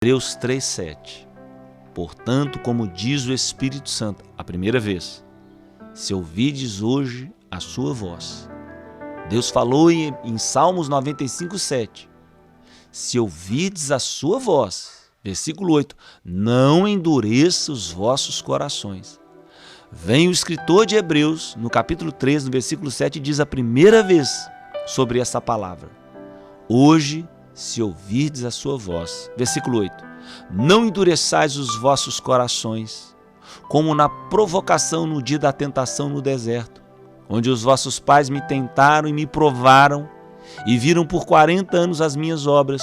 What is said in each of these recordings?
Hebreus 3:7. Portanto, como diz o Espírito Santo, a primeira vez, se ouvides hoje a sua voz. Deus falou em Salmos 95:7. Se ouvides a sua voz, versículo 8, não endureça os vossos corações. Vem o escritor de Hebreus, no capítulo 3, no versículo 7, diz a primeira vez sobre essa palavra. Hoje, se ouvirdes a sua voz. Versículo 8. Não endureçais os vossos corações, como na provocação no dia da tentação no deserto, onde os vossos pais me tentaram e me provaram, e viram por 40 anos as minhas obras.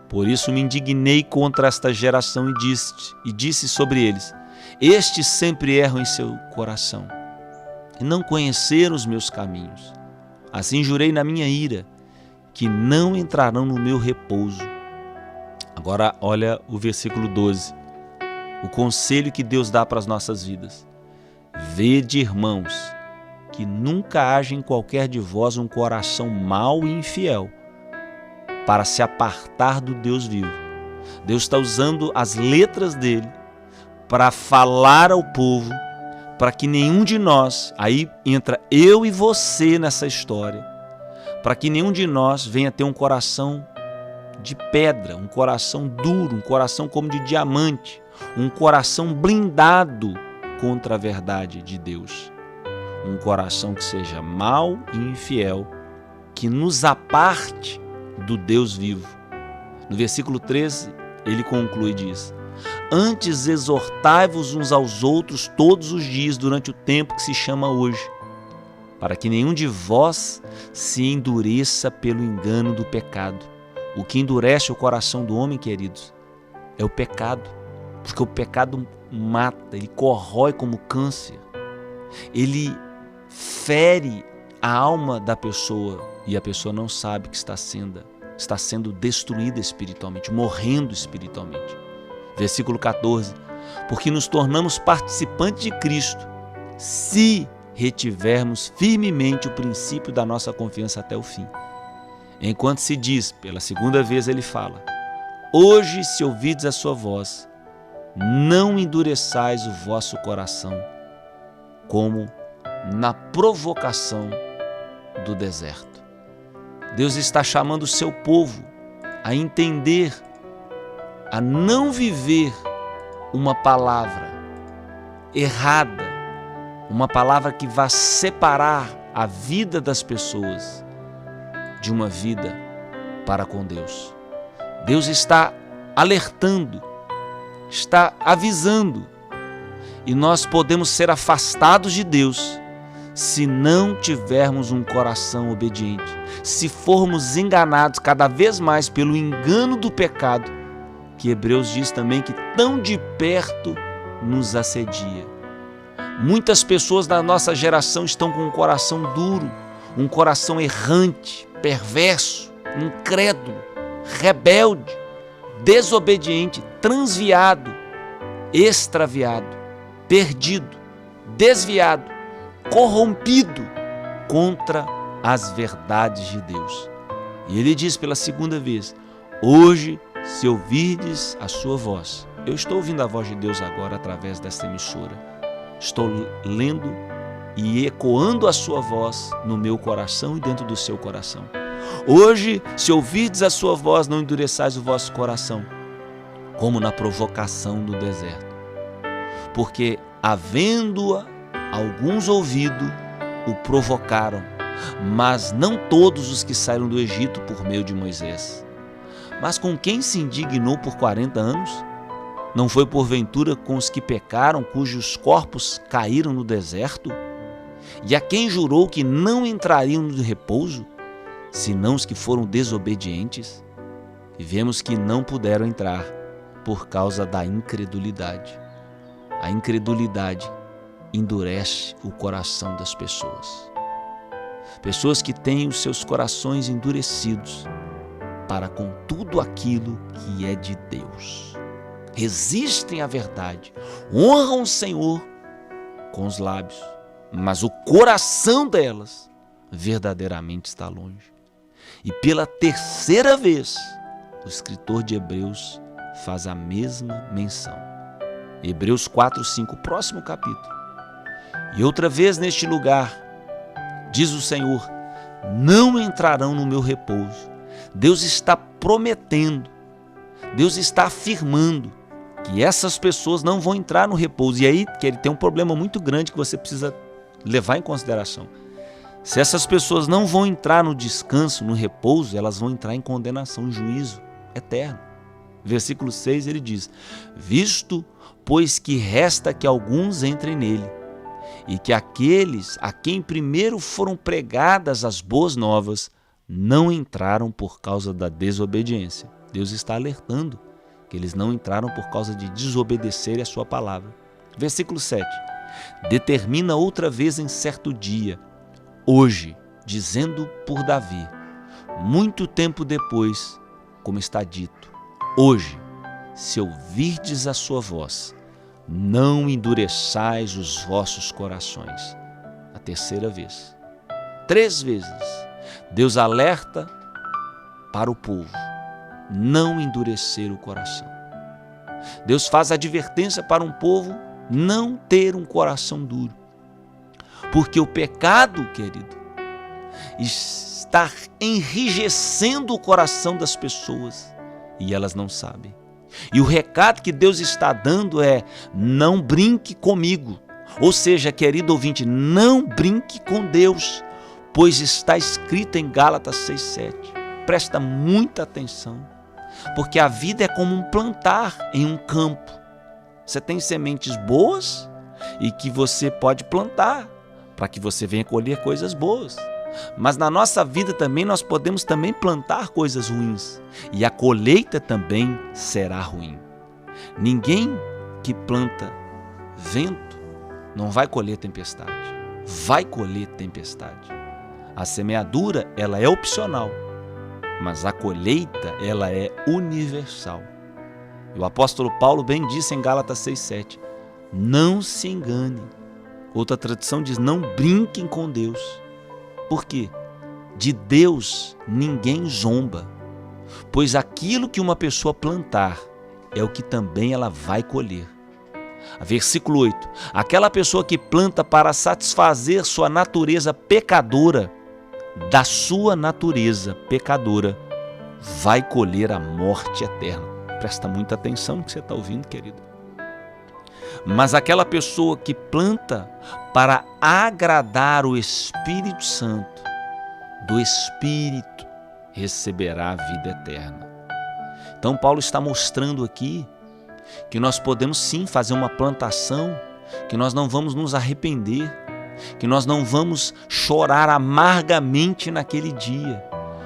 Por isso me indignei contra esta geração e disse sobre eles, estes sempre erram em seu coração, e não conheceram os meus caminhos. Assim jurei na minha ira, que não entrarão no meu repouso. Agora olha o versículo 12, o conselho que Deus dá para as nossas vidas. Vede, irmãos, que nunca haja em qualquer de vós um coração mau e infiel, para se apartar do Deus vivo. Deus está usando as letras dele para falar ao povo, para que nenhum de nós, aí entra eu e você nessa história, para que nenhum de nós venha ter um coração de pedra, um coração duro, um coração como de diamante, um coração blindado contra a verdade de Deus. Um coração que seja mau e infiel, que nos aparte do Deus vivo. No versículo 13, ele conclui e diz, antes exortai-vos uns aos outros todos os dias durante o tempo que se chama hoje, para que nenhum de vós se endureça pelo engano do pecado. O que endurece o coração do homem, queridos, é o pecado, porque o pecado mata, ele corrói como câncer, ele fere a alma da pessoa e a pessoa não sabe que está sendo destruída espiritualmente, morrendo espiritualmente. Versículo 14, porque nos tornamos participantes de Cristo, se retivermos firmemente o princípio da nossa confiança até o fim. Enquanto se diz, pela segunda vez ele fala, hoje se ouvides a sua voz, não endureçais o vosso coração, como na provocação do deserto. Deus está chamando o seu povo a entender, a não viver uma palavra errada, uma palavra que vá separar a vida das pessoas de uma vida para com Deus. Deus está alertando, está avisando, e nós podemos ser afastados de Deus se não tivermos um coração obediente, se formos enganados cada vez mais pelo engano do pecado, que Hebreus diz também que tão de perto nos assedia. Muitas pessoas da nossa geração estão com um coração duro, um coração errante, perverso, incrédulo, rebelde, desobediente, transviado, extraviado, perdido, desviado, corrompido contra as verdades de Deus. E ele diz pela segunda vez, hoje, se ouvirdes a sua voz. Eu estou ouvindo a voz de Deus agora através desta emissora. Estou lendo e ecoando a sua voz no meu coração e dentro do seu coração. Hoje, se ouvirdes a sua voz, não endureçais o vosso coração, como na provocação do deserto. Porque, havendo-a alguns ouvido, o provocaram, mas não todos os que saíram do Egito por meio de Moisés. Mas com quem se indignou por 40 anos? Não foi porventura com os que pecaram, cujos corpos caíram no deserto? E a quem jurou que não entrariam no repouso, senão os que foram desobedientes? E vemos que não puderam entrar por causa da incredulidade. A incredulidade endurece o coração das pessoas. Pessoas que têm os seus corações endurecidos para com tudo aquilo que é de Deus. Resistem à verdade, honram o Senhor com os lábios, mas o coração delas verdadeiramente está longe. E pela terceira vez, o escritor de Hebreus faz a mesma menção. Hebreus 4:5, próximo capítulo. E outra vez neste lugar, diz o Senhor, não entrarão no meu repouso. Deus está prometendo, Deus está afirmando que essas pessoas não vão entrar no repouso. E aí que ele tem um problema muito grande que você precisa levar em consideração. Se essas pessoas não vão entrar no descanso, no repouso, elas vão entrar em condenação, em juízo eterno. Versículo 6 ele diz, visto, pois que resta que alguns entrem nele, e que aqueles a quem primeiro foram pregadas as boas novas não entraram por causa da desobediência. Deus está alertando que eles não entraram por causa de desobedecerem a sua palavra. Versículo 7. Determina outra vez em certo dia, hoje, dizendo por Davi, muito tempo depois, como está dito, hoje, se ouvirdes a sua voz, não endureçais os vossos corações. A terceira vez. 3 vezes, Deus alerta para o povo não endurecer o coração. Deus faz advertência para um povo não ter um coração duro. Porque o pecado, querido, está enrijecendo o coração das pessoas e elas não sabem. E o recado que Deus está dando é, não brinque comigo. Ou seja, querido ouvinte, não brinque com Deus, pois está escrito em Gálatas 6:7. Presta muita atenção, porque a vida é como um plantar em um campo. Você tem sementes boas e que você pode plantar para que você venha colher coisas boas. Mas na nossa vida também nós podemos também plantar coisas ruins e a colheita também será ruim. Ninguém que planta vento não vai colher tempestade, vai colher tempestade. A semeadura, ela é opcional, mas a colheita, ela é universal. E o apóstolo Paulo bem disse em Gálatas 6:7, não se engane. Outra tradução diz, não brinquem com Deus. Por quê? De Deus ninguém zomba, pois aquilo que uma pessoa plantar é o que também ela vai colher. Versículo 8, aquela pessoa que planta para satisfazer sua natureza pecadora, da sua natureza pecadora, vai colher a morte eterna. Presta muita atenção no que você está ouvindo, querido. Mas aquela pessoa que planta para agradar o Espírito Santo, do Espírito receberá a vida eterna. Então Paulo está mostrando aqui que nós podemos sim fazer uma plantação, que nós não vamos nos arrepender, que nós não vamos chorar amargamente naquele dia.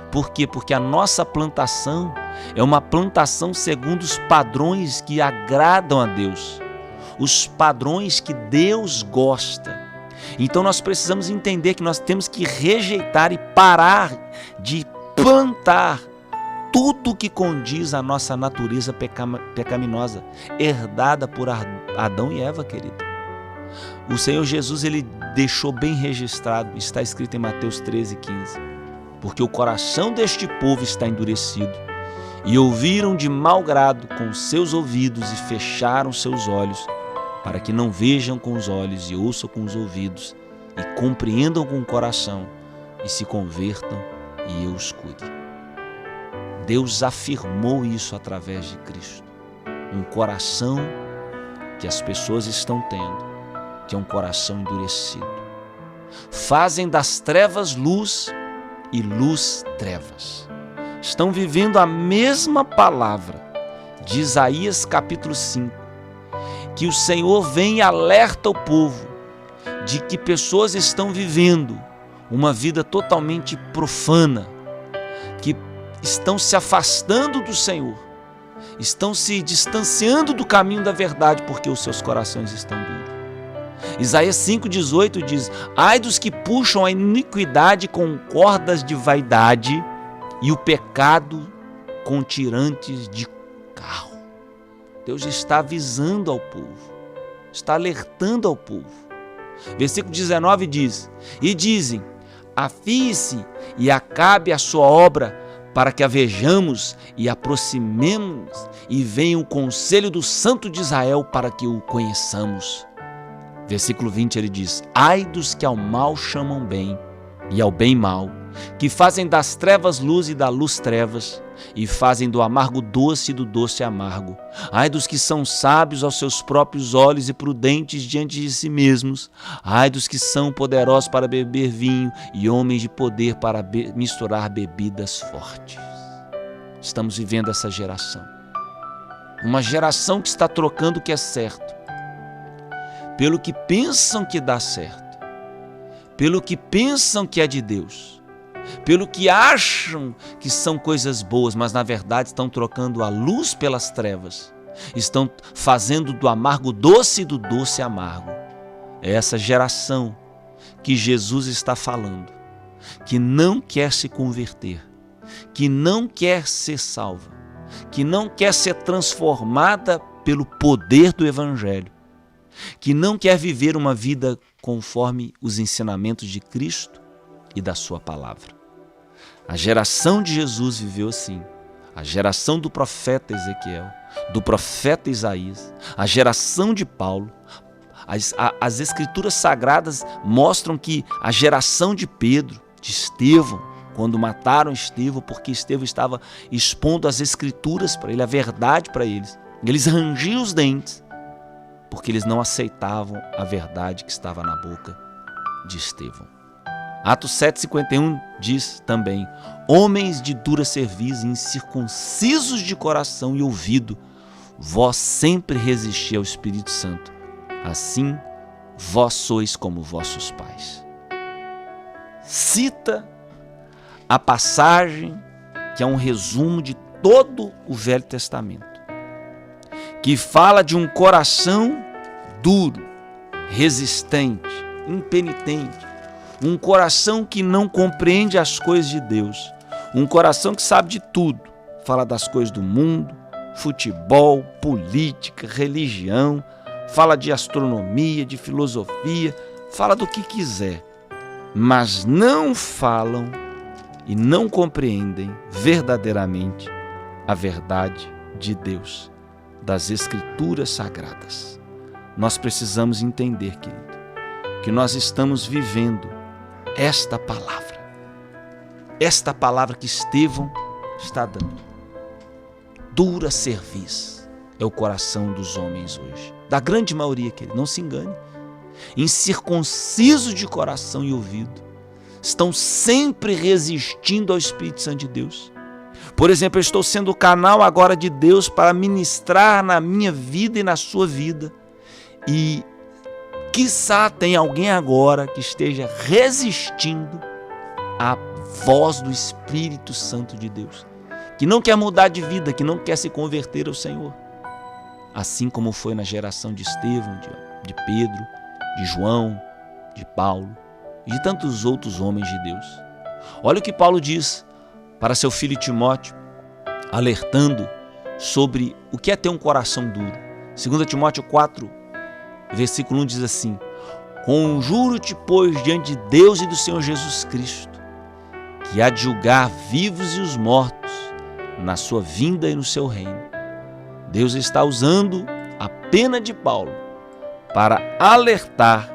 Por quê? Porque a nossa plantação é uma plantação segundo os padrões que agradam a Deus, os padrões que Deus gosta. Então nós precisamos entender que nós temos que rejeitar e parar de plantar tudo que condiz à nossa natureza pecaminosa, herdada por Adão e Eva, querido. O Senhor Jesus, ele deixou bem registrado, está escrito em Mateus 13:15, porque o coração deste povo está endurecido, e ouviram de mau grado com seus ouvidos e fecharam seus olhos, para que não vejam com os olhos e ouçam com os ouvidos, e compreendam com o coração, e se convertam, e eu os cure. Deus afirmou isso através de Cristo. Um coração que as pessoas estão tendo, que é um coração endurecido. Fazem das trevas luz e luz trevas. Estão vivendo a mesma palavra de Isaías capítulo 5, que o Senhor vem e alerta o povo de que pessoas estão vivendo uma vida totalmente profana, que estão se afastando do Senhor, estão se distanciando do caminho da verdade porque os seus corações estão duros. Isaías 5,18 diz, ai dos que puxam a iniquidade com cordas de vaidade e o pecado com tirantes de carro. Deus está avisando ao povo, está alertando ao povo. Versículo 19 diz, e dizem, afie-se e acabe a sua obra, para que a vejamos e aproximemos, e venha o conselho do Santo de Israel para que o conheçamos. Versículo 20 ele diz: ai dos que ao mal chamam bem, e ao bem mal, que fazem das trevas luz e da luz trevas, e fazem do amargo doce e do doce amargo. Ai dos que são sábios aos seus próprios olhos e prudentes diante de si mesmos. Ai dos que são poderosos para beber vinho e homens de poder para misturar bebidas fortes. Estamos vivendo essa geração. Uma geração que está trocando o que é certo pelo que pensam que dá certo, pelo que pensam que é de Deus, pelo que acham que são coisas boas, mas na verdade estão trocando a luz pelas trevas, estão fazendo do amargo doce e do doce amargo. É essa geração que Jesus está falando, que não quer se converter, que não quer ser salva, que não quer ser transformada pelo poder do Evangelho, que não quer viver uma vida conforme os ensinamentos de Cristo e da sua palavra. A geração de Jesus viveu assim. A geração do profeta Ezequiel, do profeta Isaías, a geração de Paulo. As escrituras sagradas mostram que a geração de Pedro, de Estevão, quando mataram Estevão, porque Estevão estava expondo as escrituras para ele, a verdade para eles, eles rangiam os dentes, porque eles não aceitavam a verdade que estava na boca de Estevão. Atos 7,51 diz também: homens de dura cerviz, incircuncisos de coração e ouvido, vós sempre resisti ao Espírito Santo, assim vós sois como vossos pais. Cita a passagem que é um resumo de todo o Velho Testamento, que fala de um coração duro, resistente, impenitente, um coração que não compreende as coisas de Deus, um coração que sabe de tudo, fala das coisas do mundo, futebol, política, religião, fala de astronomia, de filosofia, fala do que quiser, mas não falam e não compreendem verdadeiramente a verdade de Deus, das Escrituras Sagradas. Nós precisamos entender, querido, que nós estamos vivendo esta palavra que Estevão está dando. Dura cerviz é o coração dos homens hoje, da grande maioria, querido, não se engane, incircuncisos de coração e ouvido, estão sempre resistindo ao Espírito Santo de Deus. Por exemplo, eu estou sendo o canal agora de Deus para ministrar na minha vida e na sua vida. E, quiçá, tem alguém agora que esteja resistindo à voz do Espírito Santo de Deus, que não quer mudar de vida, que não quer se converter ao Senhor. Assim como foi na geração de Estevão, de Pedro, de João, de Paulo e de tantos outros homens de Deus. Olha o que Paulo diz para seu filho Timóteo, alertando sobre o que é ter um coração duro. 2 Timóteo 4, versículo 1 diz assim: conjuro-te, pois, diante de Deus e do Senhor Jesus Cristo, que há de julgar vivos e os mortos na sua vinda e no seu reino. Deus está usando a pena de Paulo para alertar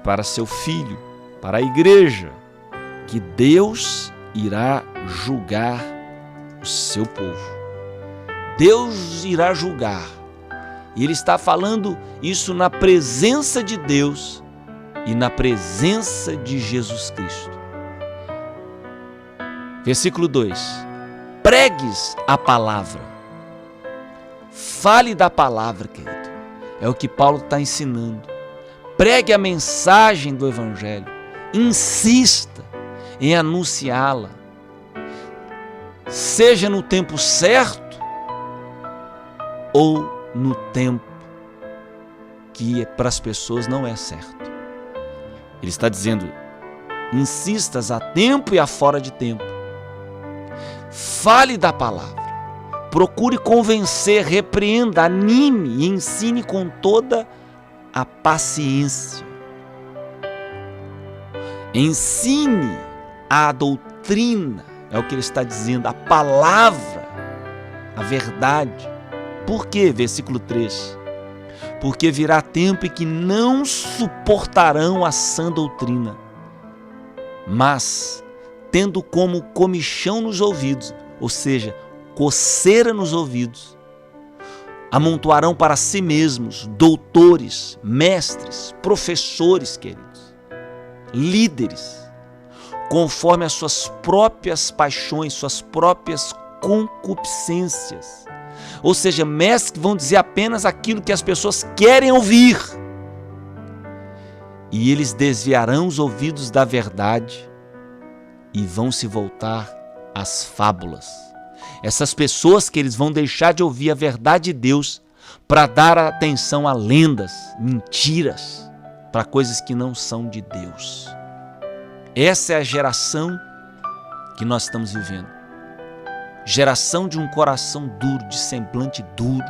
para seu filho, para a igreja, que Deus irá julgar o seu povo. Deus irá julgar. E ele está falando isso na presença de Deus e na presença de Jesus Cristo. Versículo 2. Pregues a palavra. Fale da palavra, querido. É o que Paulo está ensinando. Pregue a mensagem do Evangelho. Insista em anunciá-la. Seja no tempo certo ou no tempo que para as pessoas não é certo. Ele está dizendo: insistas a tempo e a fora de tempo. Fale da palavra. Procure convencer, repreenda, anime e ensine com toda a paciência. Ensine a doutrina É o que ele está dizendo, a palavra, a verdade. Por quê? Versículo 3. Porque virá tempo em que não suportarão a sã doutrina, mas, tendo como comichão nos ouvidos, ou seja, coceira nos ouvidos, amontoarão para si mesmos doutores, mestres, professores, queridos, líderes, conforme as suas próprias paixões, suas próprias concupiscências. Ou seja, mestres que vão dizer apenas aquilo que as pessoas querem ouvir. E eles desviarão os ouvidos da verdade e vão se voltar às fábulas. Essas pessoas que eles vão deixar de ouvir a verdade de Deus para dar atenção a lendas, mentiras, para coisas que não são de Deus. Essa é a geração que nós estamos vivendo. Geração de um coração duro, de semblante duro.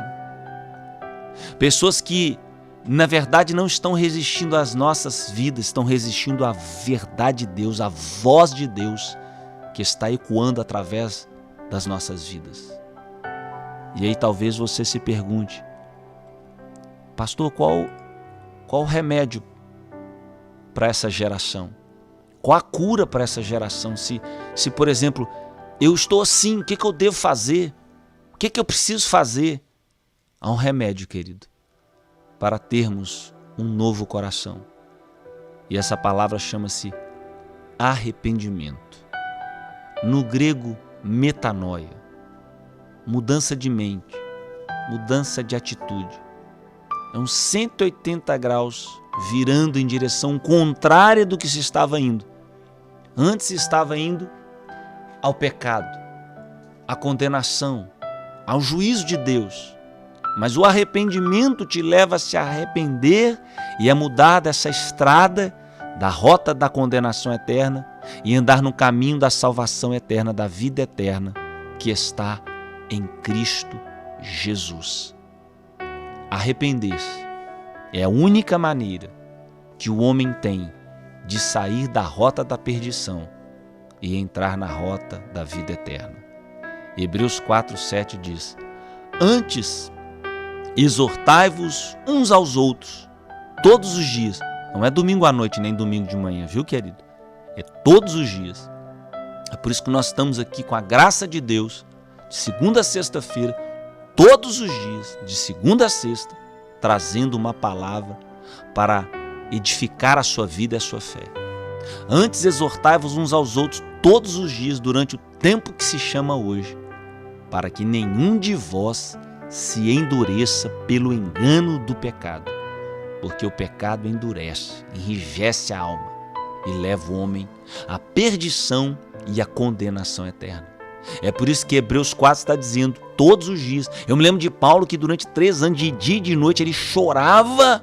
Pessoas que, na verdade, não estão resistindo às nossas vidas, estão resistindo à verdade de Deus, à voz de Deus que está ecoando através das nossas vidas. E aí talvez você se pergunte, pastor, qual o remédio para essa geração? Qual a cura para essa geração? Se, por exemplo, eu estou assim, o que eu devo fazer? O que eu preciso fazer? Há um remédio, querido, para termos um novo coração. E essa palavra chama-se arrependimento. No grego, metanoia. Mudança de mente, mudança de atitude. É uns 180 graus virando em direção contrária do que se estava indo. Antes estava indo ao pecado, à condenação, ao juízo de Deus. Mas o arrependimento te leva a se arrepender e a mudar dessa estrada, da rota da condenação eterna e andar no caminho da salvação eterna, da vida eterna, que está em Cristo Jesus. Arrepender-se é a única maneira que o homem tem de sair da rota da perdição e entrar na rota da vida eterna. Hebreus 4:7 diz: antes, exortai-vos uns aos outros, todos os dias. Não é domingo à noite, nem domingo de manhã, viu, querido? É todos os dias. É por isso que nós estamos aqui com a graça de Deus, de segunda a sexta-feira, todos os dias, de segunda a sexta, trazendo uma palavra para edificar a sua vida e a sua fé. Antes, exortai-vos uns aos outros todos os dias durante o tempo que se chama hoje, para que nenhum de vós se endureça pelo engano do pecado, porque o pecado endurece, enrijece a alma e leva o homem à perdição e à condenação eterna. É por isso que Hebreus 4 está dizendo todos os dias. Eu me lembro de Paulo que durante 3 anos, de dia e de noite, ele chorava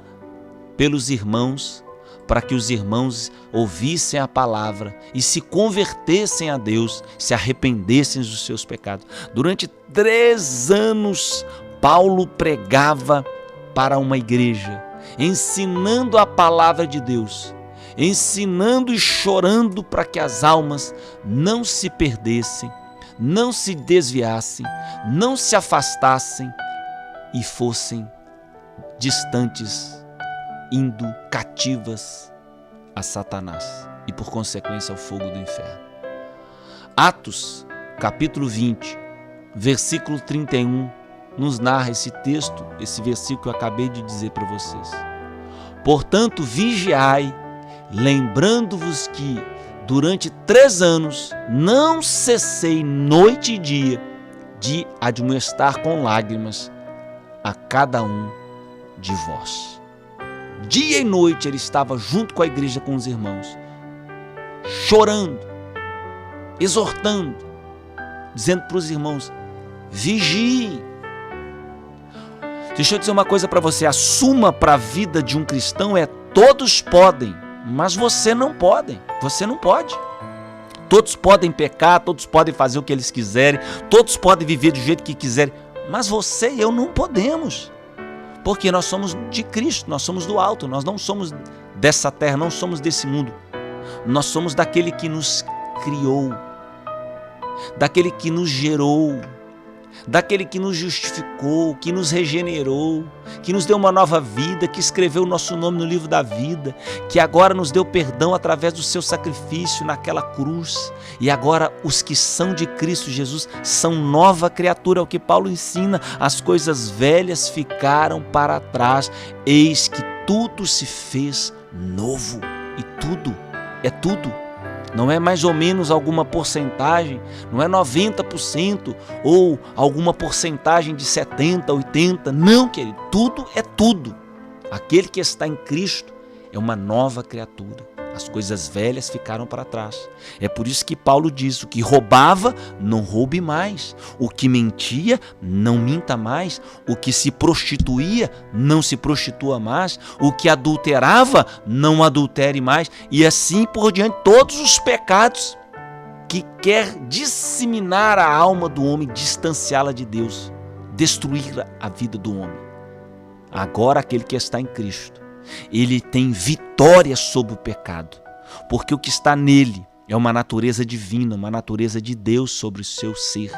pelos irmãos, para que os irmãos ouvissem a palavra e se convertessem a Deus, se arrependessem dos seus pecados. Durante 3 anos, Paulo pregava para uma igreja, ensinando a palavra de Deus, ensinando e chorando para que as almas não se perdessem, não se desviassem, não se afastassem e fossem distantes, indo cativas a Satanás e, por consequência, ao fogo do inferno. Atos, capítulo 20, versículo 31, nos narra esse texto, esse versículo que eu acabei de dizer para vocês. Portanto, vigiai, lembrando-vos que durante 3 anos não cessei noite e dia de admoestar com lágrimas a cada um de vós. Dia e noite ele estava junto com a igreja, com os irmãos, chorando, exortando, dizendo para os irmãos: vigiem. Deixa eu dizer uma coisa para você, a suma para a vida de um cristão é: todos podem, mas você não pode. Você não pode. Todos podem pecar, todos podem fazer o que eles quiserem, todos podem viver do jeito que quiserem, mas você e eu não podemos. Porque nós somos de Cristo, nós somos do alto, nós não somos dessa terra, não somos desse mundo. Nós somos daquele que nos criou. daquele que nos gerou, daquele que nos justificou, que nos regenerou, que nos deu uma nova vida, que escreveu o nosso nome no livro da vida, que agora nos deu perdão através do seu sacrifício naquela cruz. E agora os que são de Cristo Jesus são nova criatura, é o que Paulo ensina. As coisas velhas ficaram para trás, eis que tudo se fez novo. E tudo, é tudo. Não é mais ou menos alguma porcentagem, não é 90% ou alguma porcentagem de 70%, 80%. Não, querido, tudo é tudo. Aquele que está em Cristo é uma nova criatura. As coisas velhas ficaram para trás. É por isso que Paulo diz: o que roubava, não roube mais. O que mentia, não minta mais. O que se prostituía, não se prostitua mais. O que adulterava, não adultere mais. E assim por diante, todos os pecados que quer disseminar a alma do homem, distanciá-la de Deus, destruir a vida do homem. Agora aquele que está em Cristo, ele tem vitória sobre o pecado, porque o que está nele é uma natureza divina, uma natureza de Deus sobre o seu ser.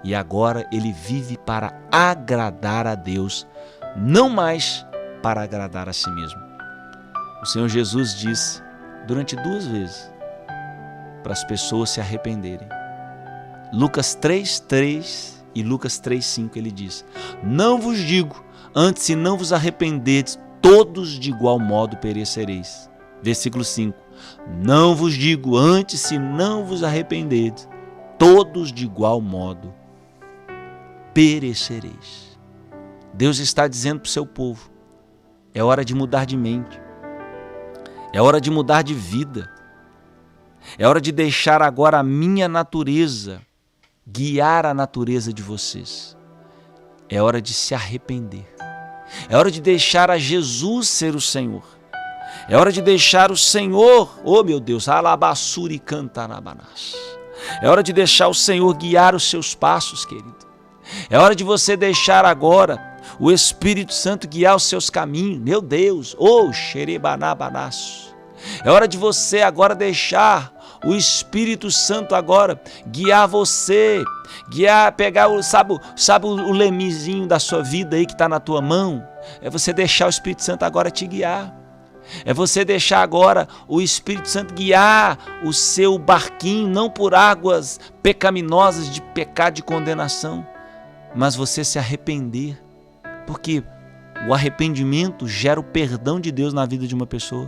E agora ele vive para agradar a Deus, não mais para agradar a si mesmo. O Senhor Jesus disse durante 2 vezes para as pessoas se arrependerem. Lucas 3:3 e Lucas 3:5 ele diz: não vos digo, antes se não vos arrependerdes, todos de igual modo perecereis. Versículo 5. Não vos digo, antes se não vos arrependerdes, todos de igual modo perecereis. Deus está dizendo para o seu povo: é hora de mudar de mente, é hora de mudar de vida, é hora de deixar agora a minha natureza guiar a natureza de vocês. É hora de se arrepender. É hora de deixar a Jesus ser o Senhor. É hora de deixar o Senhor, oh meu Deus, alabassuri cantanabanás. É hora de deixar o Senhor guiar os seus passos, querido. É hora de você deixar agora o Espírito Santo guiar os seus caminhos. Meu Deus, oh xerebanabanás. É hora de você agora deixar o Espírito Santo agora guiar você, pegar sabe o lemezinho da sua vida aí que está na tua mão? É você deixar o Espírito Santo agora te guiar. É você deixar agora o Espírito Santo guiar o seu barquinho, não por águas pecaminosas de pecado e condenação, mas você se arrepender, porque o arrependimento gera o perdão de Deus na vida de uma pessoa.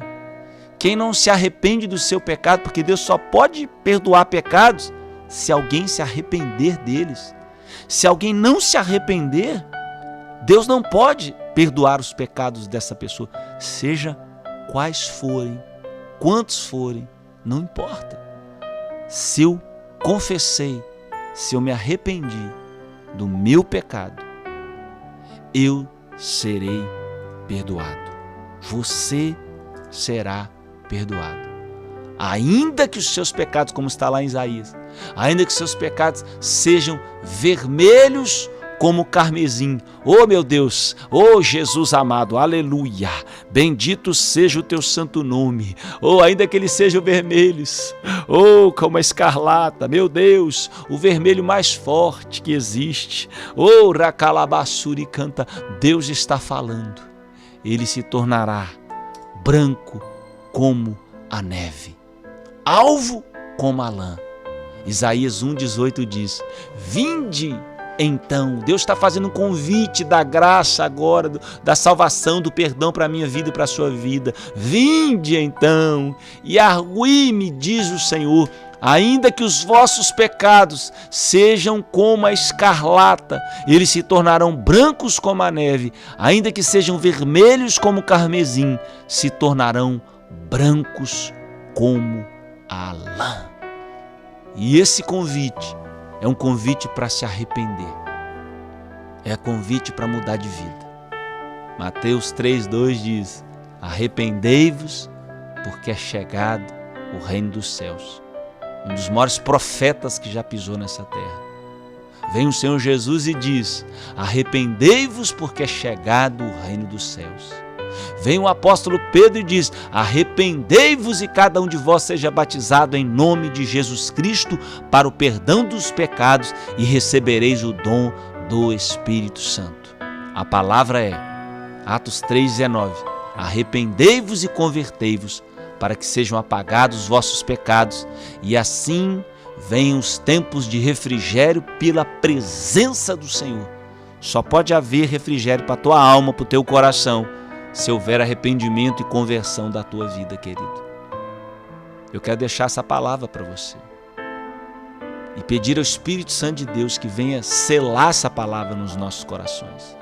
Quem não se arrepende do seu pecado, porque Deus só pode perdoar pecados se alguém se arrepender deles. Se alguém não se arrepender, Deus não pode perdoar os pecados dessa pessoa, seja quais forem, quantos forem, não importa. Se eu confessei, se eu me arrependi do meu pecado, eu serei perdoado. Você será perdoado. Ainda que os seus pecados, como está lá em Isaías, ainda que os seus pecados sejam vermelhos como carmesim. Oh meu Deus, oh Jesus amado, aleluia, bendito seja o teu santo nome. Oh, ainda que eles sejam vermelhos, oh, como a escarlata, meu Deus, o vermelho mais forte que existe. Oh, racalabassuri canta, Deus está falando, ele se tornará branco como a neve, alvo como a lã. Isaías 1,18 diz: vinde então. Deus está fazendo um convite da graça agora, da salvação, do perdão para a minha vida e para a sua vida. Vinde então e argui-me, diz o Senhor, ainda que os vossos pecados sejam como a escarlata, eles se tornarão brancos como a neve, ainda que sejam vermelhos como o carmesim, se tornarão brancos como a lã. E esse convite é um convite para se arrepender. É convite para mudar de vida. Mateus 3,2 diz: arrependei-vos, porque é chegado o reino dos céus. Um dos maiores profetas que já pisou nessa terra. Vem o Senhor Jesus e diz: arrependei-vos, porque é chegado o reino dos céus. Vem o apóstolo Pedro e diz: arrependei-vos e cada um de vós seja batizado em nome de Jesus Cristo para o perdão dos pecados e recebereis o dom do Espírito Santo. A palavra é Atos 3,19: arrependei-vos e convertei-vos para que sejam apagados os vossos pecados e assim venham os tempos de refrigério pela presença do Senhor. Só pode haver refrigério para a tua alma, para o teu coração, se houver arrependimento e conversão da tua vida, querido. Eu quero deixar essa palavra para você e pedir ao Espírito Santo de Deus que venha selar essa palavra nos nossos corações.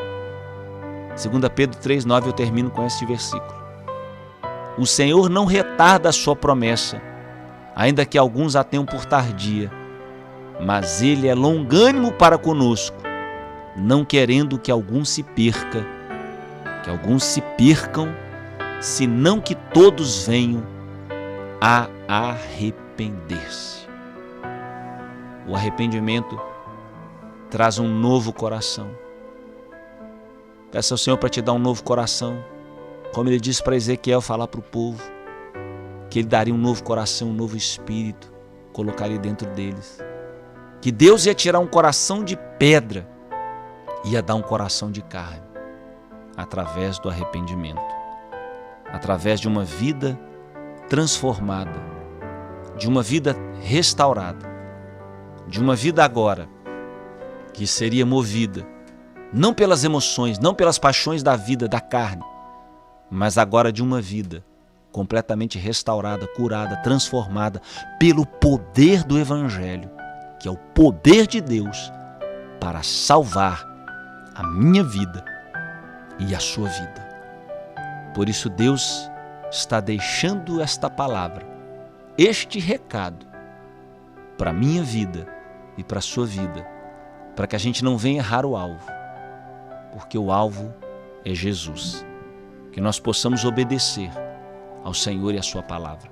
2 Pedro 3,9, eu termino com este versículo. O Senhor não retarda a sua promessa, ainda que alguns a tenham por tardia, mas Ele é longânimo para conosco, não querendo que alguns se percam, senão que todos venham a arrepender-se. O arrependimento traz um novo coração. Peça ao Senhor para te dar um novo coração, como Ele disse para Ezequiel falar para o povo, que Ele daria um novo coração, um novo espírito, colocaria dentro deles. Que Deus ia tirar um coração de pedra, ia dar um coração de carne, através do arrependimento, através de uma vida transformada, de uma vida restaurada, de uma vida agora que seria movida não pelas emoções, não pelas paixões da vida, da carne, mas agora de uma vida completamente restaurada, curada, transformada pelo poder do Evangelho, que é o poder de Deus para salvar a minha vida e a sua vida. Por isso Deus está deixando esta palavra, este recado, para a minha vida e para a sua vida, para que a gente não venha errar o alvo, porque o alvo é Jesus. Que nós possamos obedecer ao Senhor e à sua palavra,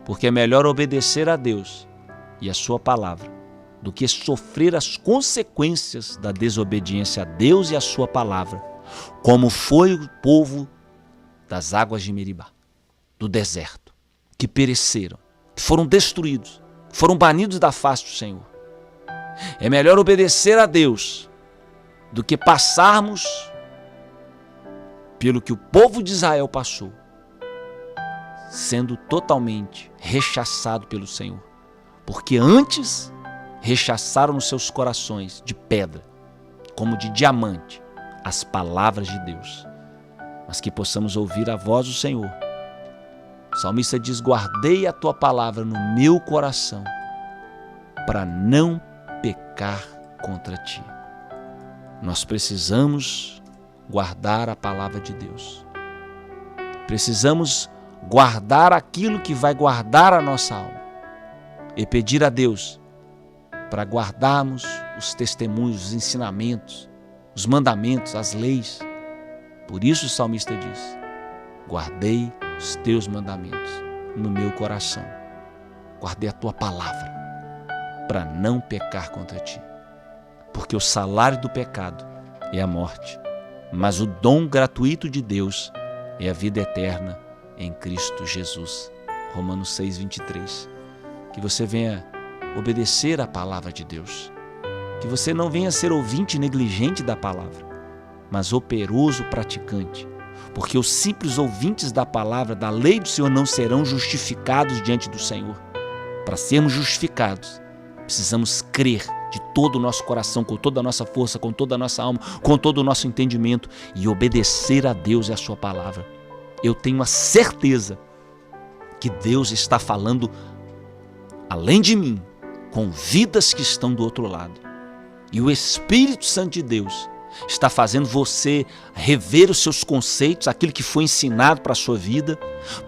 porque é melhor obedecer a Deus e a sua palavra do que sofrer as consequências da desobediência a Deus e a sua palavra, como foi o povo das águas de Meribá, do deserto, que pereceram, que foram destruídos, foram banidos da face do Senhor. É melhor obedecer a Deus do que passarmos pelo que o povo de Israel passou, sendo totalmente rechaçado pelo Senhor, porque antes rechaçaram nos seus corações de pedra, como de diamante, as palavras de Deus, mas que possamos ouvir a voz do Senhor. O salmista diz: guardei a tua palavra no meu coração, para não pecar contra ti. Nós precisamos guardar a palavra de Deus. Precisamos guardar aquilo que vai guardar a nossa alma e pedir a Deus para guardarmos os testemunhos, os ensinamentos, os mandamentos, as leis. Por isso o salmista diz: guardei os teus mandamentos no meu coração. Guardei a tua palavra para não pecar contra ti. Porque o salário do pecado é a morte, mas o dom gratuito de Deus é a vida eterna em Cristo Jesus. Romanos 6:23. Que você venha obedecer a palavra de Deus. Que você não venha ser ouvinte negligente da palavra, mas operoso praticante. Porque os simples ouvintes da palavra, da lei do Senhor, não serão justificados diante do Senhor. Para sermos justificados, precisamos crer de todo o nosso coração, com toda a nossa força, com toda a nossa alma, com todo o nosso entendimento e obedecer a Deus e a sua palavra. Eu tenho a certeza que Deus está falando além de mim, com vidas que estão do outro lado. E o Espírito Santo de Deus está fazendo você rever os seus conceitos, aquilo que foi ensinado para a sua vida,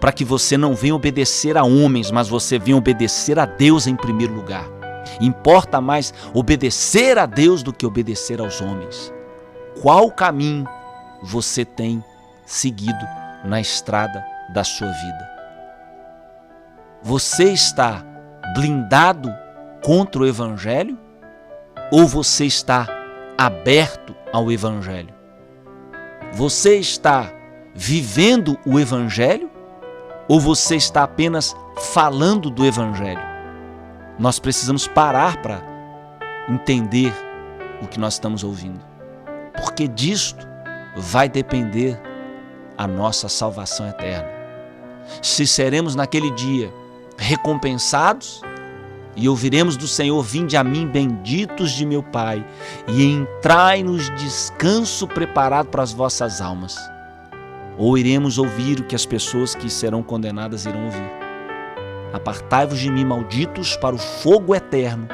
para que você não venha obedecer a homens, mas você venha obedecer a Deus em primeiro lugar. Importa mais obedecer a Deus do que obedecer aos homens. Qual caminho você tem seguido na estrada da sua vida? Você está blindado contra o Evangelho ou você está aberto ao Evangelho? Você está vivendo o Evangelho? Ou você está apenas falando do Evangelho? Nós precisamos parar para entender o que nós estamos ouvindo, porque disto vai depender a nossa salvação eterna. Se seremos naquele dia recompensados e ouviremos do Senhor: vinde a mim, benditos de meu Pai, e entrai no descanso preparado para as vossas almas. Ou iremos ouvir o que as pessoas que serão condenadas irão ouvir: apartai-vos de mim, malditos, para o fogo eterno,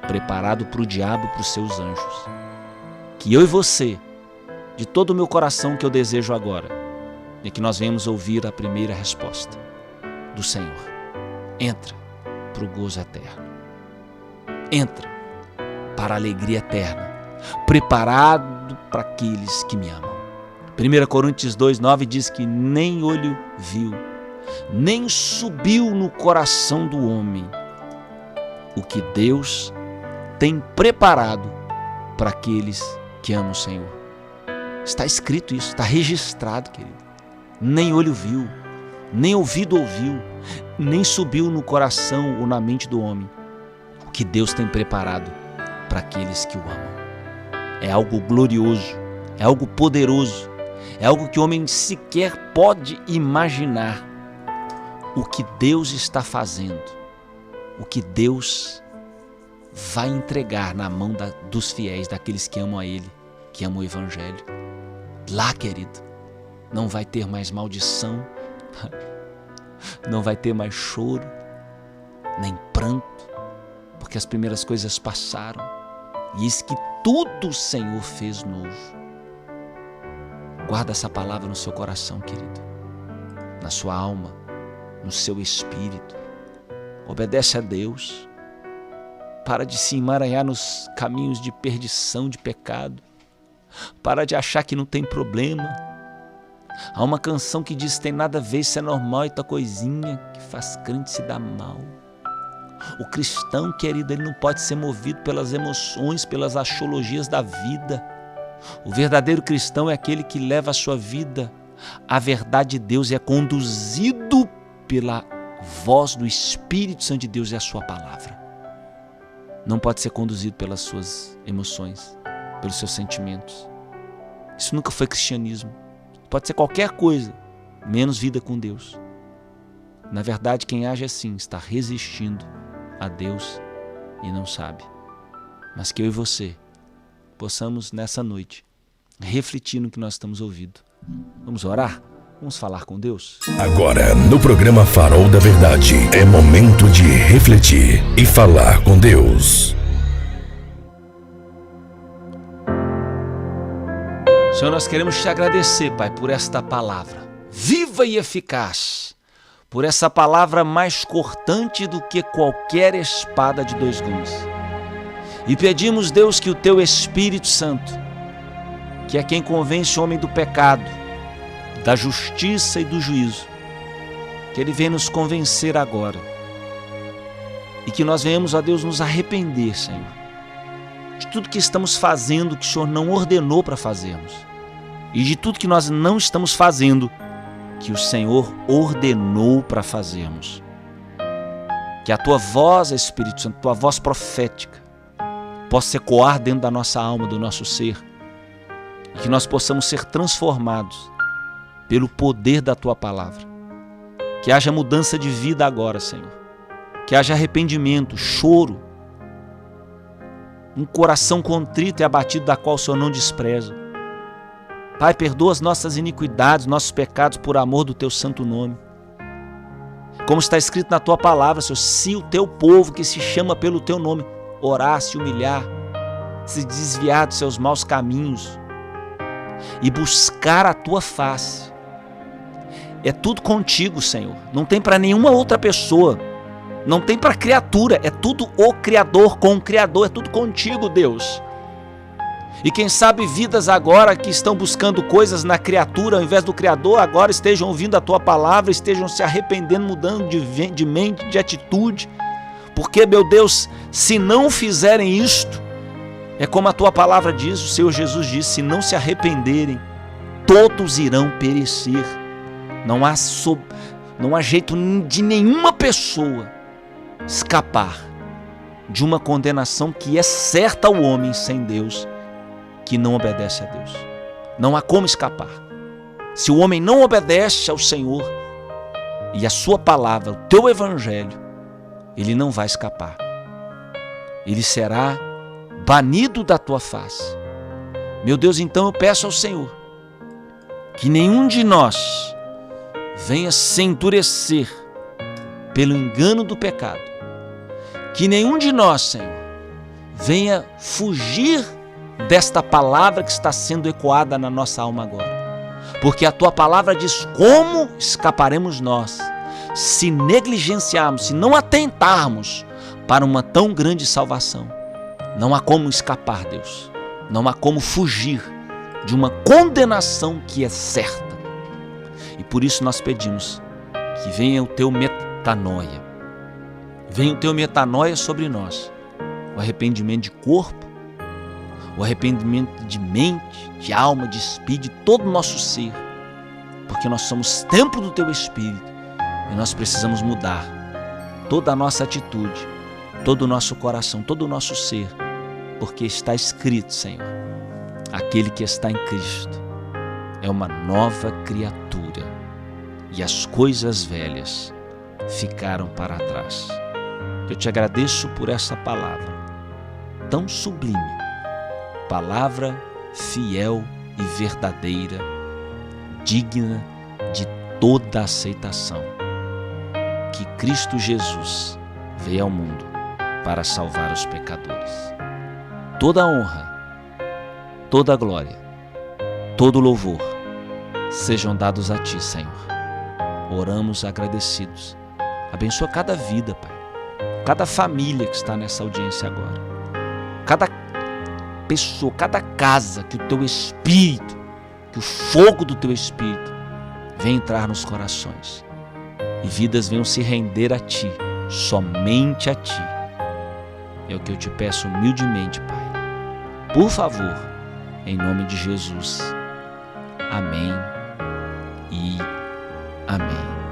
preparado para o diabo e para os seus anjos. Que eu e você, de todo o meu coração, que eu desejo agora, é que nós venhamos ouvir a primeira resposta do Senhor: entra para o gozo eterno, entra para a alegria eterna, preparado para aqueles que me amam. 1 Coríntios 2,9 diz que nem olho viu, nem subiu no coração do homem o que Deus tem preparado para aqueles que amam o Senhor. Está escrito isso, está registrado, querido. Nem olho viu, nem ouvido ouviu, nem subiu no coração ou na mente do homem o que Deus tem preparado para aqueles que o amam. É algo glorioso, é algo poderoso, é algo que o homem sequer pode imaginar. O que Deus está fazendo, o que Deus vai entregar na mão dos fiéis, daqueles que amam a Ele, que amam o Evangelho. Lá, querido, não vai ter mais maldição, não vai ter mais choro, nem pranto, porque as primeiras coisas passaram, e eis que tudo o Senhor fez novo. Guarda essa palavra no seu coração, querido, na sua alma, no seu espírito. Obedece a Deus. Para de se emaranhar nos caminhos de perdição, de pecado. Para de achar que não tem problema. Há uma canção que diz que tem nada a ver, isso é normal, e tua coisinha que faz crente se dar mal. O cristão, querido, ele não pode ser movido pelas emoções, pelas axiologias da vida. O verdadeiro cristão é aquele que leva a sua vida à verdade de Deus e é conduzido pela voz do Espírito Santo de Deus e a sua palavra. Não pode ser conduzido pelas suas emoções, pelos seus sentimentos. Isso nunca foi cristianismo. Pode ser qualquer coisa, menos vida com Deus. Na verdade, quem age assim está resistindo a Deus e não sabe. Mas que eu e você possamos nessa noite refletir no que nós estamos ouvindo. Vamos orar? Vamos falar com Deus? Agora, no programa Farol da Verdade, é momento de refletir e falar com Deus. Senhor, nós queremos te agradecer, Pai, por esta palavra viva e eficaz, por essa palavra mais cortante do que qualquer espada de dois gumes. E pedimos, Deus, que o Teu Espírito Santo, que é quem convence o homem do pecado, da justiça e do juízo, que Ele venha nos convencer agora e que nós venhamos, ó Deus, nos arrepender, Senhor, de tudo que estamos fazendo que o Senhor não ordenou para fazermos e de tudo que nós não estamos fazendo que o Senhor ordenou para fazermos. Que a Tua voz, Espírito Santo, Tua voz profética possa ecoar dentro da nossa alma, do nosso ser, e que nós possamos ser transformados pelo poder da Tua palavra. Que haja mudança de vida agora, Senhor. Que haja arrependimento, choro, um coração contrito e abatido da qual o Senhor não despreza. Pai, perdoa as nossas iniquidades, nossos pecados por amor do Teu santo nome. Como está escrito na Tua palavra, Senhor, se o Teu povo que se chama pelo Teu nome orar, se humilhar, se desviar dos seus maus caminhos e buscar a Tua face, é tudo contigo, Senhor. Não tem para nenhuma outra pessoa, não tem para criatura, é tudo o Criador com o Criador, é tudo contigo, Deus. E quem sabe vidas agora que estão buscando coisas na criatura ao invés do Criador, agora estejam ouvindo a Tua palavra, estejam se arrependendo, mudando de mente, de atitude. Porque, meu Deus, se não fizerem isto, é como a Tua palavra diz, o Senhor Jesus disse, se não se arrependerem, todos irão perecer. Não há jeito de nenhuma pessoa escapar de uma condenação que é certa ao homem sem Deus, que não obedece a Deus. Não há como escapar. Se o homem não obedece ao Senhor e a sua palavra, o teu evangelho, ele não vai escapar. Ele será banido da tua face. Meu Deus, então eu peço ao Senhor que nenhum de nós venha se endurecer pelo engano do pecado. Que nenhum de nós, Senhor, venha fugir desta palavra que está sendo ecoada na nossa alma agora. Porque a tua palavra diz: como escaparemos nós se negligenciarmos, se não atentarmos para uma tão grande salvação? Não há como escapar, Deus. Não há como fugir de uma condenação que é certa. E por isso nós pedimos que venha o teu metanoia. Venha o teu metanoia sobre nós. O arrependimento de corpo, o arrependimento de mente, de alma, de espírito, de todo o nosso ser. Porque nós somos templo do teu Espírito e nós precisamos mudar toda a nossa atitude, todo o nosso coração, todo o nosso ser. Porque está escrito, Senhor, aquele que está em Cristo é uma nova criatura e as coisas velhas ficaram para trás. Eu te agradeço por essa palavra tão sublime, palavra fiel e verdadeira, digna de toda aceitação, que Cristo Jesus veio ao mundo para salvar os pecadores. Toda a honra, toda a glória, todo o louvor sejam dados a Ti, Senhor. Oramos agradecidos. Abençoa cada vida, Pai. Cada família que está nessa audiência agora. Cada pessoa, cada casa que o Teu Espírito, que o fogo do Teu Espírito venha entrar nos corações. E vidas venham se render a Ti, somente a Ti. É o que eu te peço humildemente, Pai. Por favor, em nome de Jesus. Amém e amém.